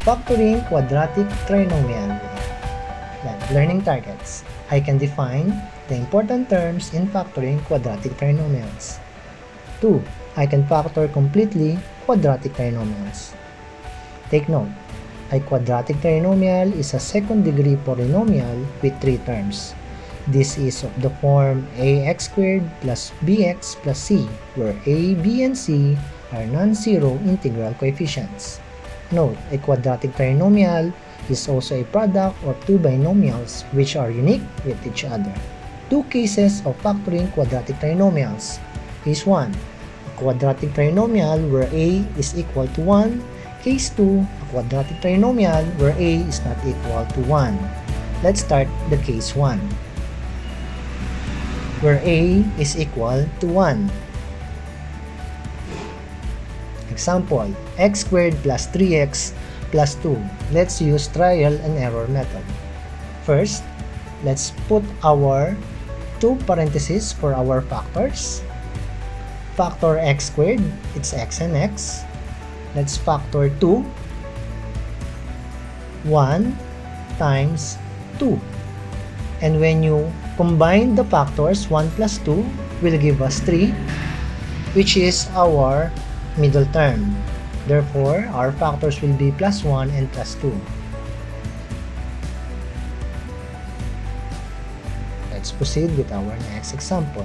Factoring quadratic trinomial. Learning targets. I can define the important terms in factoring quadratic trinomials. 2. I can factor completely quadratic trinomials. Take note, a quadratic trinomial is a second-degree polynomial with 3 terms. This is of the form ax squared plus bx plus c, where a, b, and c are non-zero integral coefficients. Note, a quadratic trinomial is also a product of two binomials which are unique with each other. Two cases of factoring quadratic trinomials. Case 1, a quadratic trinomial where a is equal to 1. Case 2, a quadratic trinomial where a is not equal to 1. Let's start the case 1, where a is equal to 1. Example, x squared plus 3x plus 2. Let's use trial and error method. First, let's put our two parentheses for our factors. Factor x squared, it's x and x. Let's factor 2. 1 times 2. And when you combine the factors, 1 plus 2 will give us 3, which is our middle term. Therefore, our factors will be plus 1 and plus 2. Let's proceed with our next example.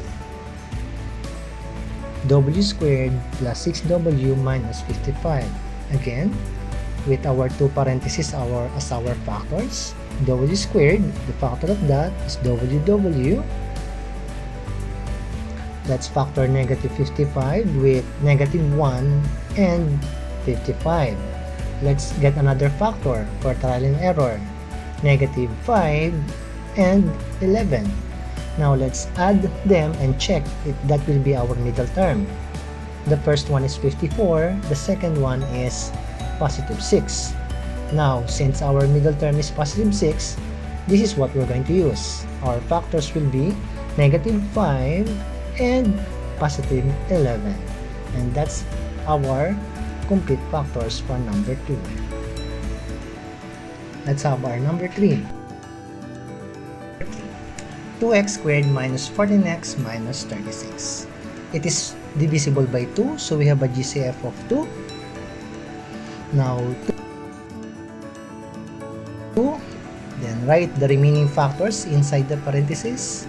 W squared plus 6w minus 55. Again, with our two parentheses as our factors. W squared, the factor of that is ww. Let's factor negative 55 with negative 1 and 55. Let's get another factor for trial and error. Negative 5 and 11. Now let's add them and check if that will be our middle term. The first one is 54. The second one is positive 6. Now, since our middle term is positive 6, this is what we're going to use. Our factors will be negative 5 and positive 11. And that's our complete factors for number 2. Let's have our number 3. 2x squared minus 14x minus 36. It is divisible by 2, so we have a GCF of 2. Now, 2, then write the remaining factors inside the parentheses.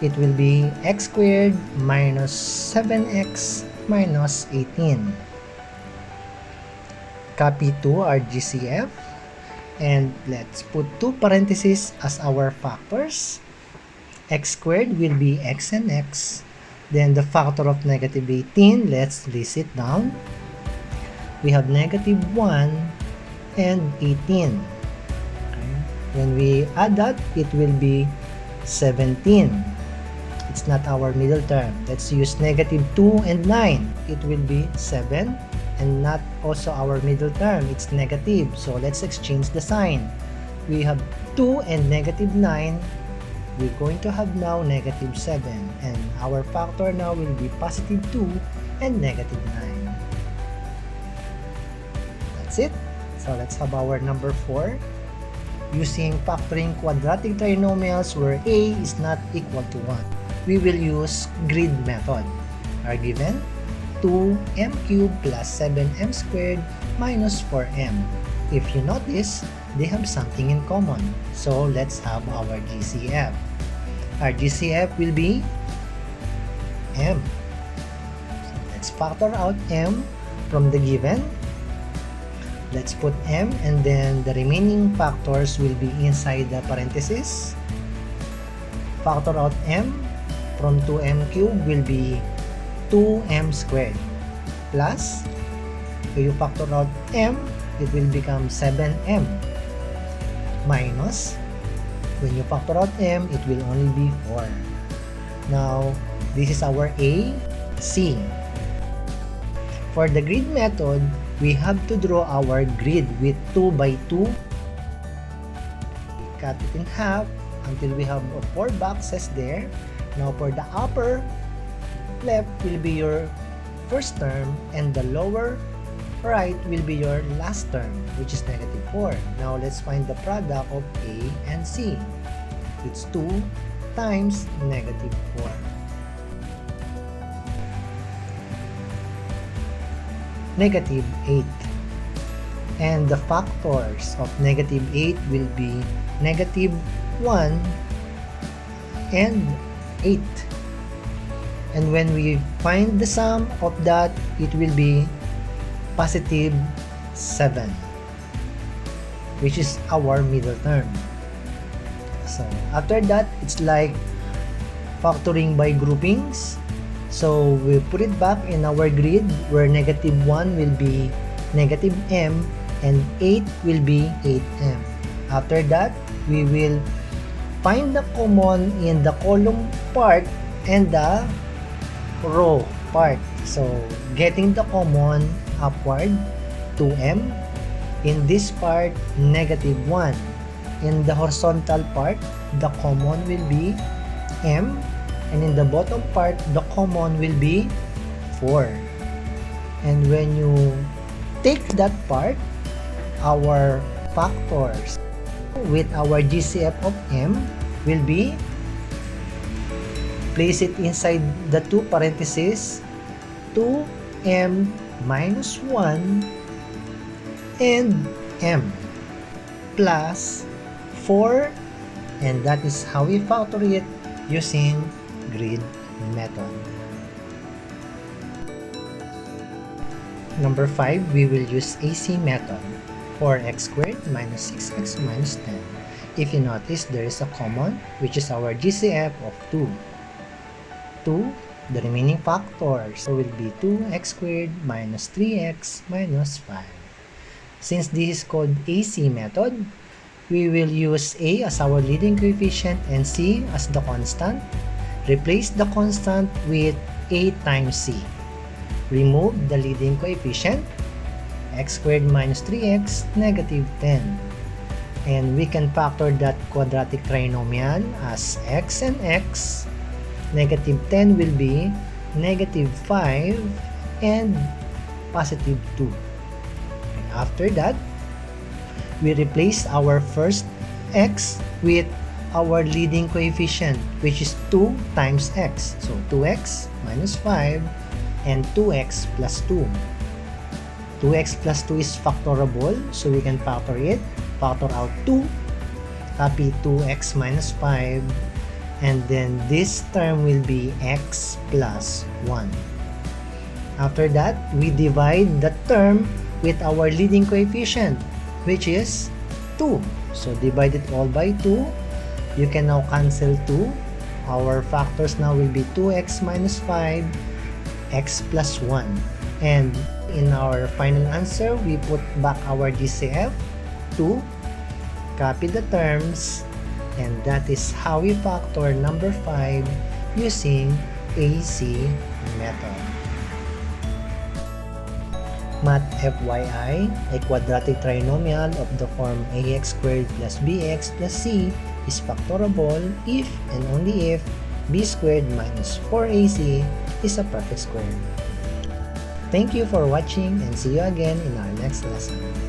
It will be x squared minus 7x minus 18. Copy to our GCF, and let's put two parentheses as our factors. X squared will be x and x. Then the factor of negative 18, let's list it down. We have negative 1 and 18. Okay. When we add that, it will be 17. It's not our middle term. Let's use negative 2 and 9. It will be 7 and not also our middle term. It's negative. So let's exchange the sign. We have 2 and negative 9. We're going to have now negative 7. And our factor now will be positive 2 and negative 9. That's it. So let's have our number 4. Using factoring quadratic trinomials where a is not equal to 1. We will use grid method. Are given 2m cubed plus 7m squared minus 4m. If you notice, they have something in common. So let's have our GCF. Our GCF will be m. So let's factor out m from the given. Let's put m and then the remaining factors will be inside the parentheses. Factor out m from 2m cubed will be 2m squared plus, if you factor out m, it will become 7m minus, when you factor out m, it will only be 4. Now, this is our A, C. For the grid method, we have to draw our grid with 2 by 2. We cut it in half until we have 4 boxes there. Now for the upper left will be your first term and the lower right will be your last term, which is negative 4. Now let's find the product of A and C. It's 2 times negative 4. Negative 8. And the factors of negative 8 will be negative 1 and 8. And when we find the sum of that, it will be positive 7, which is our middle term. So after that, it's like factoring by groupings. So we put it back in our grid where negative 1 will be negative m and 8 will be 8m. After that, we will find the common in the column part and the row part. So getting the common upward, 2m. In this part, negative 1. In the horizontal part, the common will be m. And in the bottom part, the common will be 4. And when you take that part, our factors with our GCF of m will be, place it inside the two parentheses, 2m minus 1 and m plus 4, and that is how we factor it using grid method. Number 5, we will use AC method. 4x squared minus 6x minus 10. If you notice, there is a common, which is our GCF of 2. 2, the remaining factors will be 2x squared minus 3x minus 5. Since this is called AC method, we will use A as our leading coefficient and C as the constant. Replace the constant with A times C. Remove the leading coefficient, x squared minus 3x, negative 10. And we can factor that quadratic trinomial as x and x. Negative 10 will be negative 5 and positive 2. And after that, we replace our first x with our leading coefficient, which is 2 times x. So 2x minus 5 and 2x plus 2. 2x plus 2 is factorable, so we can factor it. Factor out 2, copy 2x minus 5, and then this term will be x plus 1. After that, we divide the term with our leading coefficient, which is 2. So divide it all by 2. You can now cancel 2. Our factors now will be 2x minus 5, x plus 1. And in our final answer, we put back our GCF, 2, copy the terms, and that is how we factor number 5 using AC method. Math FYI, a quadratic trinomial of the form ax squared plus bx plus c is factorable if and only if b squared minus 4ac is a perfect square. Thank you for watching and see you again in our next lesson.